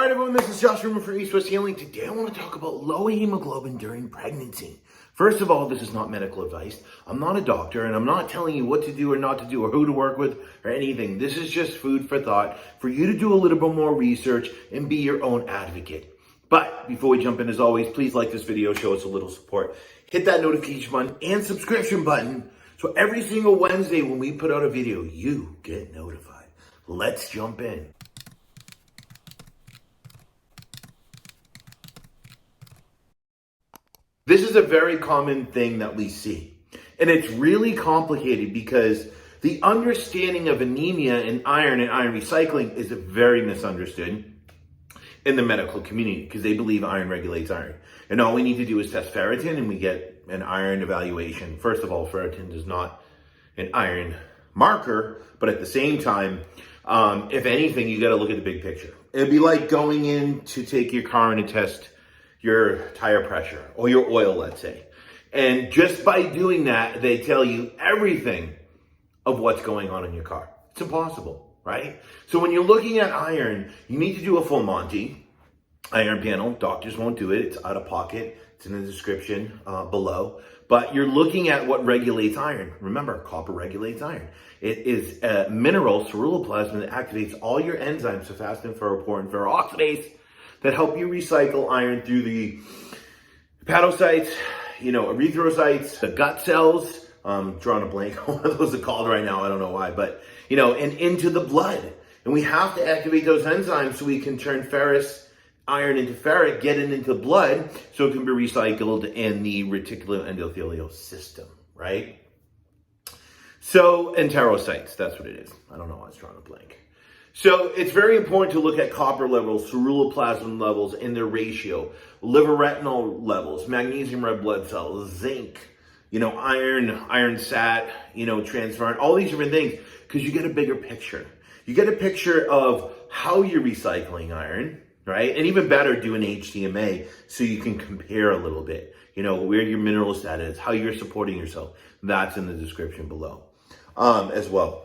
Alright everyone, this is Josh from East West Healing. Today I want to talk about low hemoglobin during pregnancy. First of all, this is not medical advice. I'm not a doctor and I'm not telling you what to do or not to do or who to work with or anything. This is just food for thought for you to do a little bit more research and be your own advocate. But before we jump in, as always, please like this video, show us a little support. Hit that notification button and subscription button so every single Wednesday when we put out a video, you get notified. Let's jump in. This is a very common thing that we see, and it's really complicated because the understanding of anemia and iron recycling is very misunderstood in the medical community because they believe iron regulates iron. And all we need to do is test ferritin and we get an iron evaluation. First of all, ferritin is not an iron marker, but at the same time, if anything, you got to look at the big picture. It'd be like going in to take your car and to test your tire pressure or your oil, let's say. And just by doing that, they tell you everything of what's going on in your car. It's impossible, right? So when you're looking at iron, you need to do a full Monty iron panel. Doctors won't do it. It's out of pocket. It's in the description below. But you're looking at what regulates iron. Remember, copper regulates iron. It is a mineral, ceruloplasmin, that activates all your enzymes, surfactant, ferroportin, ferroxidase, that help you recycle iron through the hepatocytes, erythrocytes, the gut cells. Drawing a blank on what those are called right now. I don't know why, but, and into the blood. And we have to activate those enzymes so we can turn ferrous iron into ferric, get it into the blood so it can be recycled in the reticular endothelial system, right? So, enterocytes, that's what it is. I don't know why I was drawing a blank. So it's very important to look at copper levels, ceruloplasmin levels in their ratio, liver retinol levels, magnesium red blood cells, zinc, iron sat, transferrin, all these different things, because you get a bigger picture. You get a picture of how you're recycling iron, right? And even better, do an HCMA so you can compare a little bit, where your mineral status is, how you're supporting yourself. That's in the description below as well.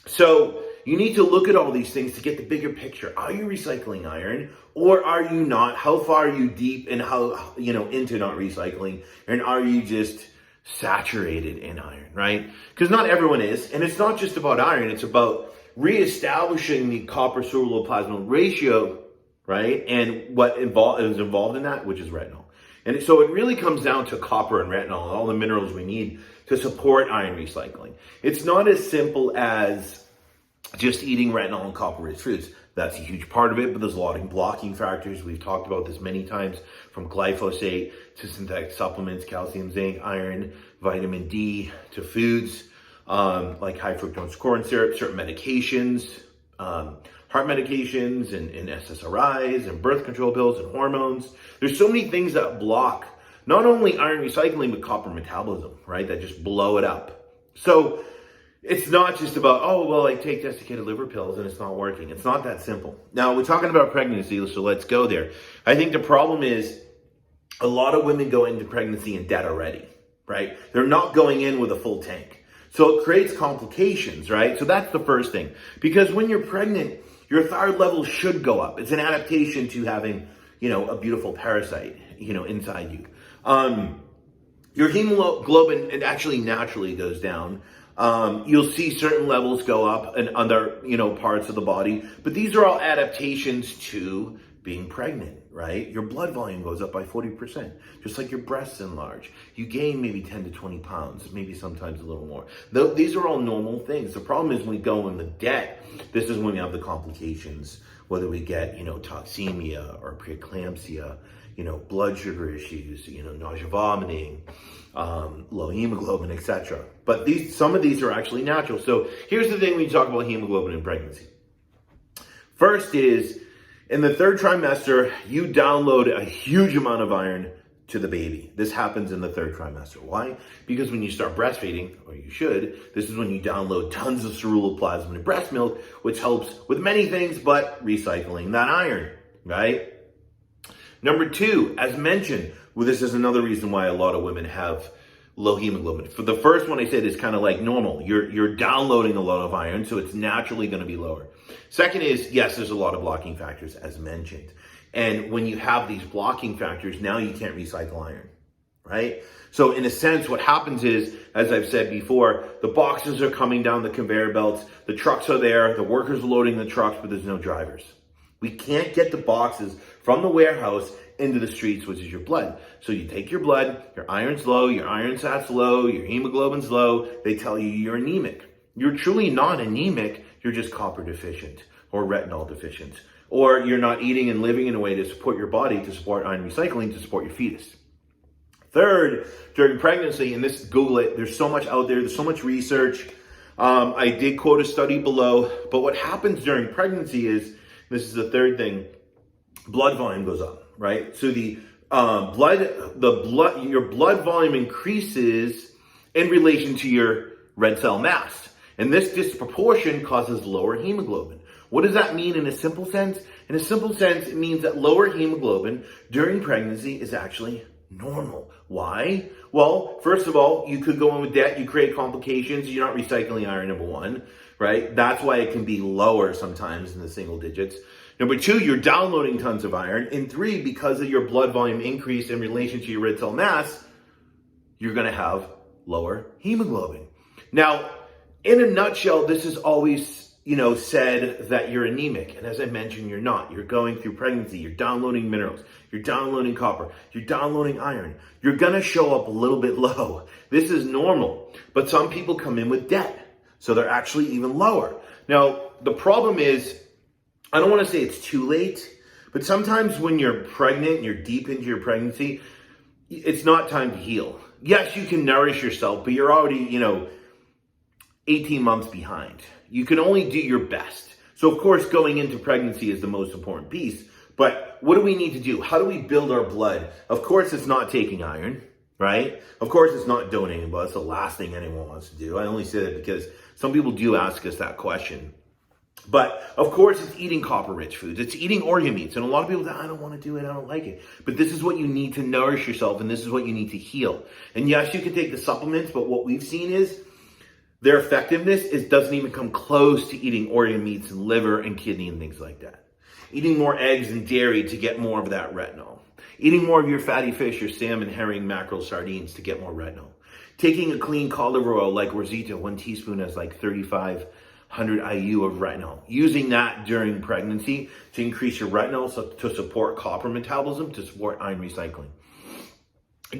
So you need to look at all these things to get the bigger picture. Are you recycling iron or are you not? How far are you deep and how, into not recycling? And are you just saturated in iron, right? Because not everyone is. And it's not just about iron. It's about reestablishing the copper ceruloplasmin ratio, right? And what is involved in that, which is retinol. And so it really comes down to copper and retinol, all the minerals we need to support iron recycling. It's not as simple as just eating retinol and copper-rich foods. That's a huge part of it, but there's a lot of blocking factors. We've talked about this many times, from glyphosate to synthetic supplements, calcium, zinc, iron, vitamin D, to foods like high fructose corn syrup, certain medications, heart medications and SSRIs and birth control pills and hormones. There's so many things that block not only iron recycling, but copper metabolism, right? That just blow it up. So it's not just about, I take desiccated liver pills and it's not working. It's not that simple. Now, we're talking about pregnancy, so let's go there. I think the problem is a lot of women go into pregnancy in debt already, right? They're not going in with a full tank. So it creates complications, right? So that's the first thing. Because when you're pregnant, your thyroid levels should go up. It's an adaptation to having, a beautiful parasite, inside you. Your hemoglobin, it actually naturally goes down. You'll see certain levels go up in other, parts of the body, but these are all adaptations to being pregnant, right? Your blood volume goes up by 40%, just like your breasts enlarge. You gain maybe 10 to 20 pounds, maybe sometimes a little more. These are all normal things. The problem is when we go in the debt, this is when we have the complications, whether we get, toxemia or preeclampsia, blood sugar issues, nausea, vomiting, low hemoglobin, etc. But some of these are actually natural. So here's the thing when you talk about hemoglobin in pregnancy. First is, in the third trimester, you download a huge amount of iron to the baby. This happens in the third trimester. Why? Because when you start breastfeeding, or you should, this is when you download tons of ceruloplasmin in breast milk, which helps with many things, but recycling that iron, right? Number two, as mentioned, this is another reason why a lot of women have low hemoglobin. For the first one I said is kind of like normal. You're downloading a lot of iron, so it's naturally going to be lower. Second is, yes, there's a lot of blocking factors as mentioned. And when you have these blocking factors, now you can't recycle iron, right? So in a sense, what happens is, as I've said before, the boxes are coming down the conveyor belts, the trucks are there, the workers are loading the trucks, but there's no drivers. We can't get the boxes from the warehouse into the streets, which is your blood. So you take your blood, your iron's low, your iron sat's low, your hemoglobin's low, they tell you you're anemic. You're truly not anemic, you're just copper deficient or retinol deficient. Or you're not eating and living in a way to support your body, to support iron recycling, to support your fetus. Third, during pregnancy, and this, Google it, there's so much out there, there's so much research. I did quote a study below, but what happens during pregnancy is, this is the third thing, blood volume goes up, right? So your blood volume increases in relation to your red cell mass. And this disproportion causes lower hemoglobin. What does that mean in a simple sense? In a simple sense, it means that lower hemoglobin during pregnancy is actually normal. Why? Well, first of all, you could go in with debt, you create complications, you're not recycling iron, number one, right? That's why it can be lower sometimes in the single digits. Number two, you're downloading tons of iron. And three, because of your blood volume increase in relation to your red cell mass, you're going to have lower hemoglobin. Now, in a nutshell, this is always, said that you're anemic. And as I mentioned, you're not. You're going through pregnancy. You're downloading minerals. You're downloading copper. You're downloading iron. You're going to show up a little bit low. This is normal. But some people come in with debt. So they're actually even lower. Now, the problem is, I don't want to say it's too late, but sometimes when you're pregnant and you're deep into your pregnancy, it's not time to heal. Yes, you can nourish yourself, but you're already, 18 months behind. You can only do your best. So of course, going into pregnancy is the most important piece, but what do we need to do? How do we build our blood? Of course, it's not taking iron, right? Of course, it's not donating blood. It's the last thing anyone wants to do. I only say that because some people do ask us that question. But of course, it's eating copper-rich foods. It's eating organ meats. And a lot of people say, I don't want to do it. I don't like it. But this is what you need to nourish yourself. And this is what you need to heal. And yes, you can take the supplements. But what we've seen is their effectiveness doesn't even come close to eating organ meats and liver and kidney and things like that. Eating more eggs and dairy to get more of that retinol. Eating more of your fatty fish, your salmon, herring, mackerel, sardines to get more retinol. Taking a clean cod liver oil like Rosita, 1 teaspoon has like 3,500 IU of retinol. Using that during pregnancy to increase your retinol, to support copper metabolism, to support iron recycling.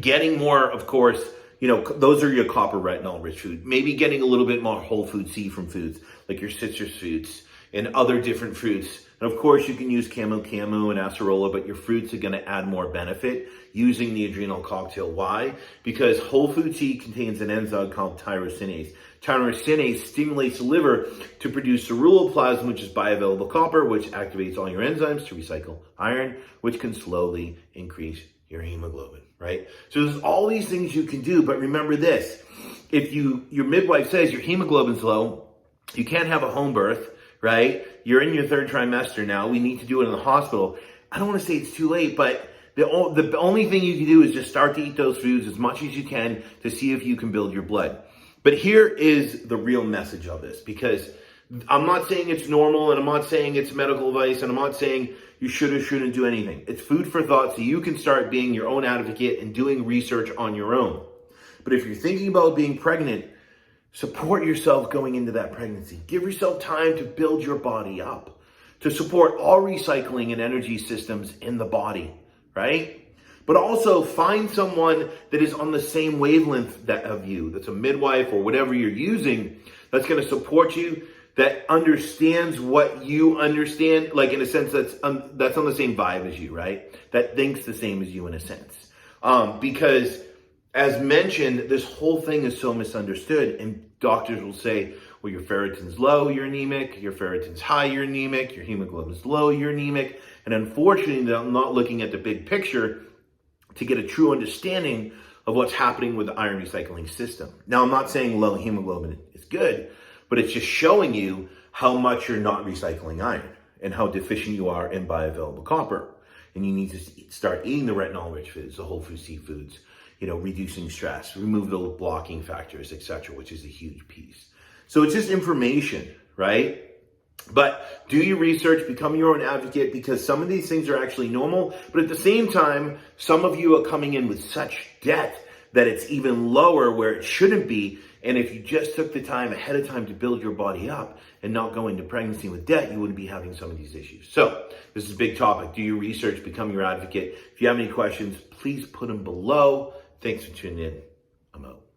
Getting more, of course, those are your copper retinol rich food. Maybe getting a little bit more whole food C from foods, like your citrus fruits and other different fruits. And of course, you can use camu and acerola, but your fruits are going to add more benefit using the adrenal cocktail. Why? Because whole food C contains an enzyme called tyrosinase. Tyrosinase stimulates the liver to produce ceruloplasmin, which is bioavailable copper, which activates all your enzymes to recycle iron, which can slowly increase your hemoglobin, right? So there's all these things you can do, but remember this. If your midwife says your hemoglobin's low, you can't have a home birth, right? You're in your third trimester now. We need to do it in the hospital. I don't want to say it's too late, but the only thing you can do is just start to eat those foods as much as you can to see if you can build your blood. But here is the real message of this, because I'm not saying it's normal, and I'm not saying it's medical advice, and I'm not saying you should or shouldn't do anything. It's food for thought, so you can start being your own advocate and doing research on your own. But if you're thinking about being pregnant, support yourself going into that pregnancy. Give yourself time to build your body up, to support all recycling and energy systems in the body, right? But also find someone that is on the same wavelength of you, that's a midwife or whatever you're using, that's going to support you, that understands what you understand, like in a sense that's on the same vibe as you, right? That thinks the same as you in a sense. Because as mentioned, this whole thing is so misunderstood, and doctors will say, well, your ferritin's low, you're anemic, your ferritin's high, you're anemic, your hemoglobin's low, you're anemic. And unfortunately, they're not looking at the big picture to get a true understanding of what's happening with the iron recycling system. Now, I'm not saying low hemoglobin is good, but it's just showing you how much you're not recycling iron and how deficient you are in bioavailable copper. And you need to start eating the retinol-rich foods, the whole food seafoods, reducing stress, remove the blocking factors, etc., which is a huge piece. So it's just information, right? But do your research, become your own advocate, because some of these things are actually normal. But at the same time, some of you are coming in with such debt that it's even lower where it shouldn't be. And if you just took the time ahead of time to build your body up and not go into pregnancy with debt, you wouldn't be having some of these issues. So this is a big topic. Do your research, become your advocate. If you have any questions, please put them below. Thanks for tuning in. I'm out.